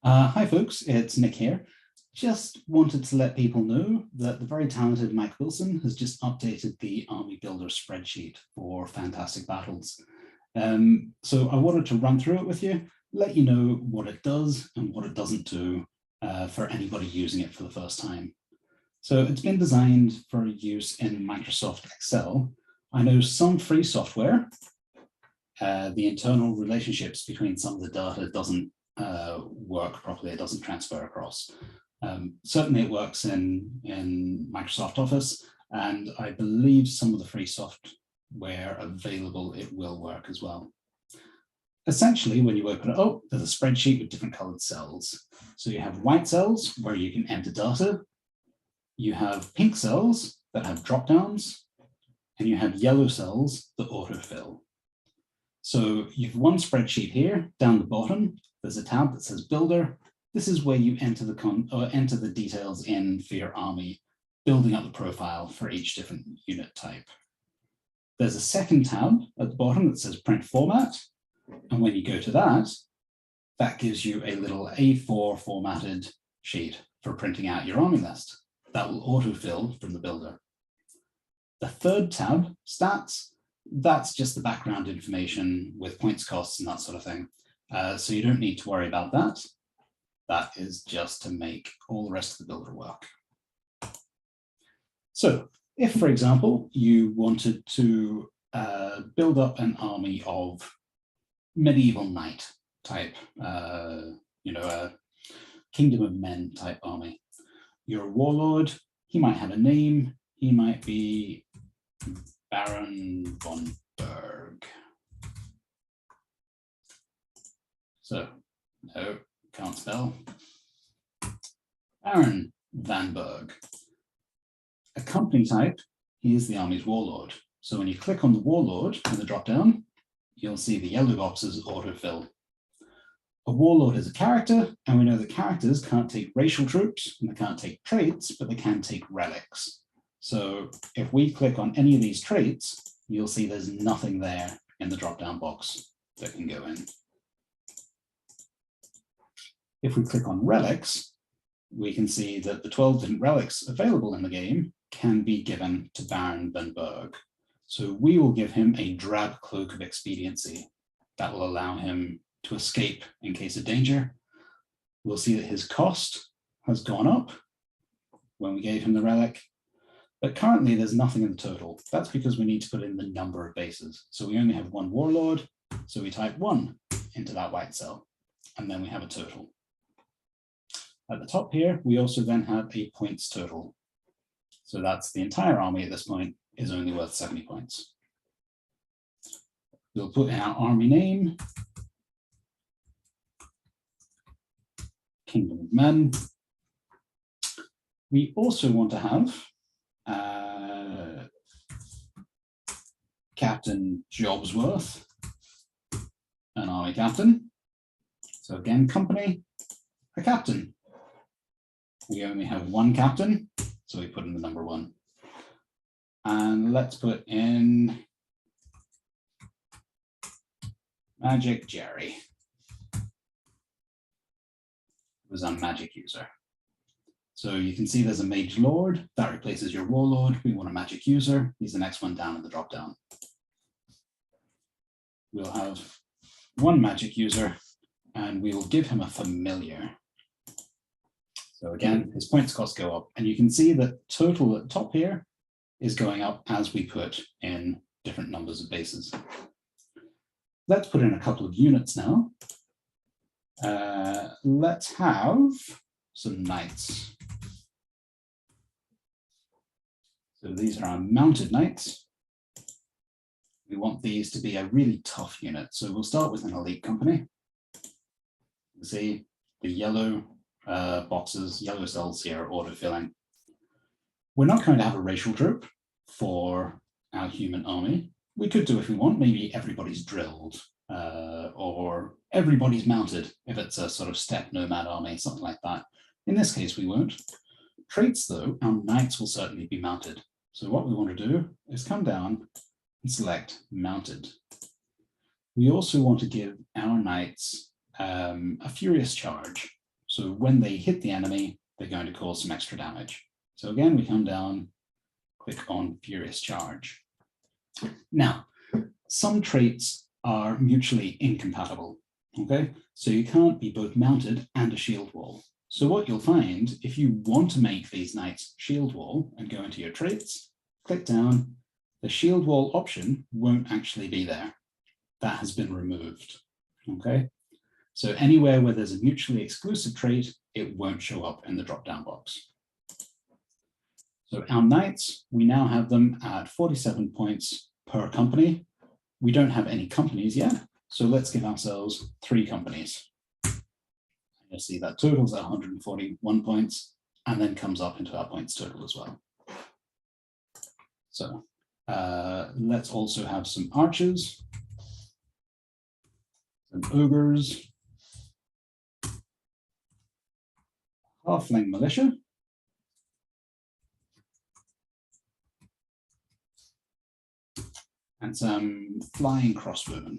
Hi folks, it's Nick here. Just wanted to let people know that the very talented Mike Wilson has just updated the Army Builder spreadsheet for Fantastic Battles. So I wanted to run through it with you, let you know what it does and what it doesn't do for anybody using it for the first time. So it's been designed for use in Microsoft Excel. I know some free software, the internal relationships between some of the data doesn't work properly, it doesn't transfer across. Certainly it works in Microsoft Office, and I believe some of the free software available, it will work as well. Essentially, when you open it up, there's a spreadsheet with different colored cells. So you have white cells where you can enter data, you have pink cells that have drop downs, and you have yellow cells that autofill. So you've one spreadsheet here. Down the bottom, there's a tab that says Builder. This is where you enter the details in for your army, building up the profile for each different unit type. There's a second tab at the bottom that says Print Format. And when you go to that, that gives you a little A4 formatted sheet for printing out your army list. That will autofill from the builder. The third tab, Stats, that's just the background information with points, costs, and that sort of thing. So you don't need to worry about that. That is just to make all the rest of the builder work. So if, for example, you wanted to build up an army of medieval knight type, a Kingdom of Men type army, you're a warlord, he might have a name, he might be Baron von Berg. So, no, can't spell. Baron van Berg. A company type, he is the army's warlord. So when you click on the warlord in the drop-down, you'll see the yellow boxes autofill. A warlord is a character, and we know that characters can't take racial troops, and they can't take traits, but they can take relics. So if we click on any of these traits, you'll see there's nothing there in the drop-down box that can go in. If we click on relics, we can see that the 12 different relics available in the game can be given to Baron van Berg. So we will give him a drab cloak of expediency that will allow him to escape in case of danger. We'll see that his cost has gone up when we gave him the relic, but currently there's nothing in the total. That's because we need to put in the number of bases. So we only have one warlord, so we type 1 into that white cell, and then we have a total. At the top here, we also then have a points total. So that's the entire army at this point is only worth 70 points. We'll put in our army name, Kingdom of Men. We also want to have Captain Jobsworth, an army captain. So again, company, a captain. We only have one captain, so we put in the number 1. And let's put in Magic Jerry. It was a magic user. So you can see there's a mage lord that replaces your warlord. We want a magic user. He's the next one down in the drop down. We'll have one magic user and we will give him a familiar. So again, his points cost go up, and you can see that total at the top here is going up as we put in different numbers of bases. Let's put in a couple of units now. Let's have some knights. So these are our mounted knights. We want these to be a really tough unit. So we'll start with an elite company. You see the yellow boxes, yellow cells here are autofilling. We're not going to have a racial troop for our human army. We could do if we want, maybe everybody's drilled or everybody's mounted if it's a sort of steppe nomad army, something like that. In this case, we won't. Traits though, our knights will certainly be mounted. So what we want to do is come down and select mounted. We also want to give our knights a furious charge. So when they hit the enemy, they're going to cause some extra damage. So again, we come down, click on Furious Charge. Now, some traits are mutually incompatible, okay? So you can't be both mounted and a shield wall. So what you'll find, if you want to make these knights shield wall and go into your traits, click down, the shield wall option won't actually be there. That has been removed, okay? So anywhere where there's a mutually exclusive trait, it won't show up in the drop-down box. So our knights, we now have them at 47 points per company. We don't have any companies yet, so let's give ourselves 3 companies. You'll see that totals at 141 points and then comes up into our points total as well. So let's also have some archers, some ogres, halfling militia, and some flying crossbowmen.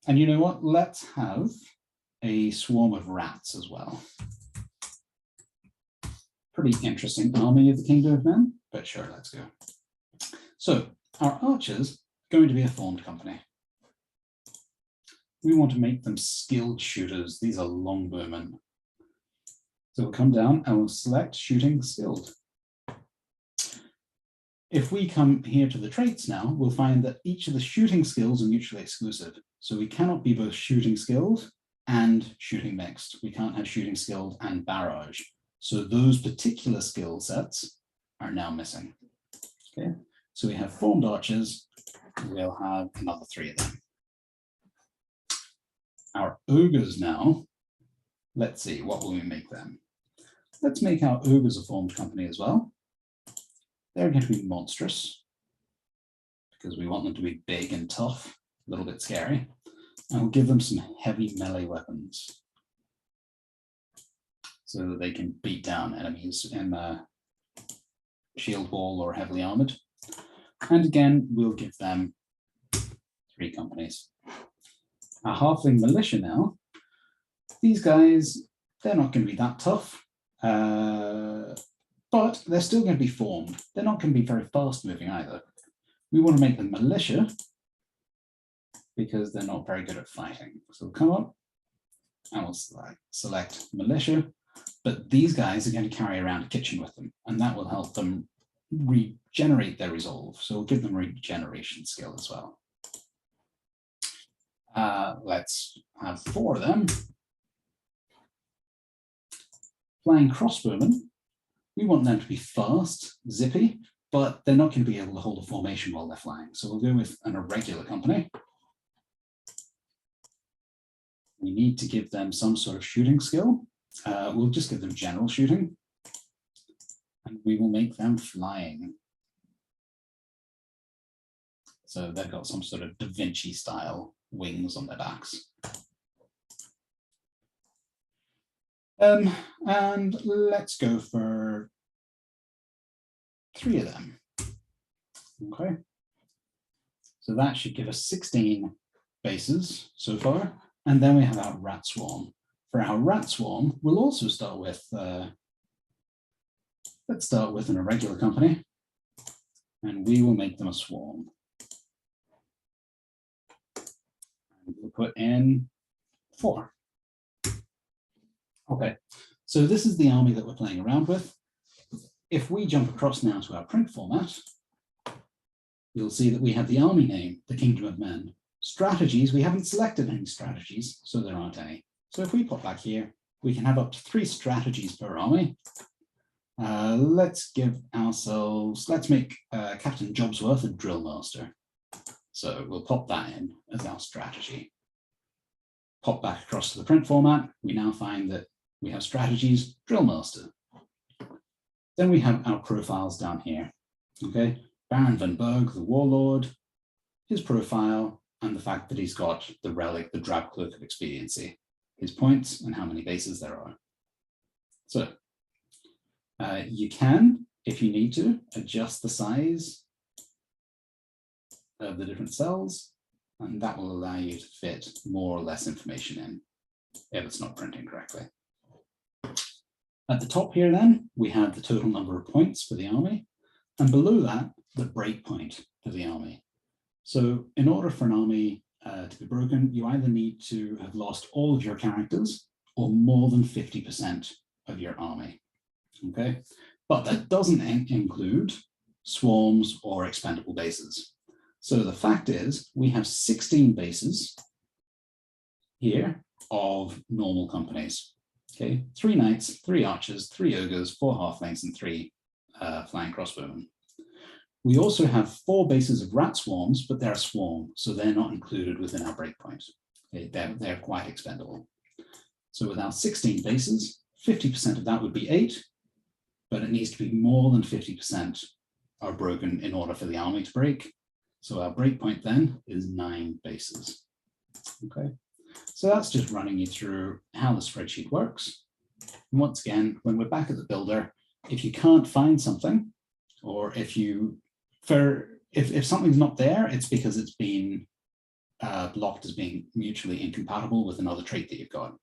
And you know what? Let's have a swarm of rats as well. Pretty interesting army of the Kingdom of Men, but sure, let's go. So our archers are going to be a formed company. We want to make them skilled shooters. These are longbowmen. So we'll come down and we'll select shooting skilled. If we come here to the traits now, we'll find that each of the shooting skills are mutually exclusive. So we cannot be both shooting skilled and shooting mixed. We can't have shooting skilled and barrage. So those particular skill sets are now missing. Okay, so we have formed archers. We'll have another 3 of them. Our ogres now, let's see, what will we make them? Let's make our ogres a formed company as well. They're going to be monstrous because we want them to be big and tough, a little bit scary. And we'll give them some heavy melee weapons so that they can beat down enemies in the shield wall or heavily armored. And again, we'll give them 3 companies. Our halfling militia now, these guys, they're not going to be that tough. But they're still going to be formed. They're not going to be very fast moving either. We want to make them militia because they're not very good at fighting. So we'll come up and we'll select militia, but these guys are going to carry around a kitchen with them, and that will help them regenerate their resolve. So we'll give them regeneration skill as well. Let's have 4 of them. Flying crossbowmen. We want them to be fast, zippy, but they're not going to be able to hold a formation while they're flying. So we'll go with an irregular company. We need to give them some sort of shooting skill. We'll just give them general shooting. And we will make them flying. So they've got some sort of Da Vinci style wings on their backs. And let's go for 3 of them. Okay. So that should give us 16 bases so far. And then we have our rat swarm. For our rat swarm, we'll also start with, let's start with an irregular company. And we will make them a swarm. And we'll put in 4. Okay, so this is the army that we're playing around with. If we jump across now to our print format, you'll see that we have the army name, the Kingdom of Men. Strategies, we haven't selected any strategies, so there aren't any. So if we pop back here, we can have up to 3 strategies per army. Let's give ourselves, let's make Captain Jobsworth a drill master. So we'll pop that in as our strategy. Pop back across to the print format. We now find that we have strategies, drill master. Then we have our profiles down here. Okay, Baron van Berg, the warlord, his profile, and the fact that he's got the relic, the drab cloak of expediency, his points, and how many bases there are. So you can, if you need to, adjust the size of the different cells. and that will allow you to fit more or less information in if it's not printing correctly. At the top here then, we have the total number of points for the army, and below that, the breakpoint for the army. So in order for an army to be broken, you either need to have lost all of your characters or more than 50% of your army, okay? But that doesn't include swarms or expendable bases. So the fact is we have 16 bases here of normal companies, okay? 3 knights, 3 archers, 3 ogres, 4 halflings, and 3 flying crossbowmen. We also have 4 bases of rat swarms, but they're a swarm, so they're not included within our breakpoint. Okay, they're quite expendable. So with our 16 bases, 50% of that would be 8, but it needs to be more than 50% are broken in order for the army to break. So our breakpoint then is 9 bases. Okay, so that's just running you through how the spreadsheet works. And once again, when we're back at the builder, if you can't find something, or if something's not there, it's because it's been blocked as being mutually incompatible with another trait that you've got.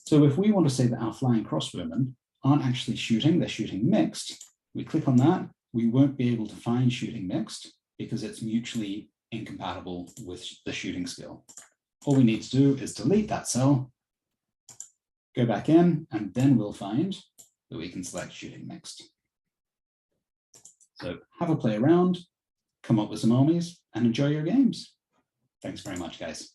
So if we want to say that our flying crossbowmen aren't actually shooting, they're shooting mixed, we click on that, we won't be able to find shooting mixed because it's mutually incompatible with the shooting skill. All we need to do is delete that cell, go back in, and then we'll find that we can select shooting mixed. So have a play around, come up with some armies, and enjoy your games. Thanks very much, guys.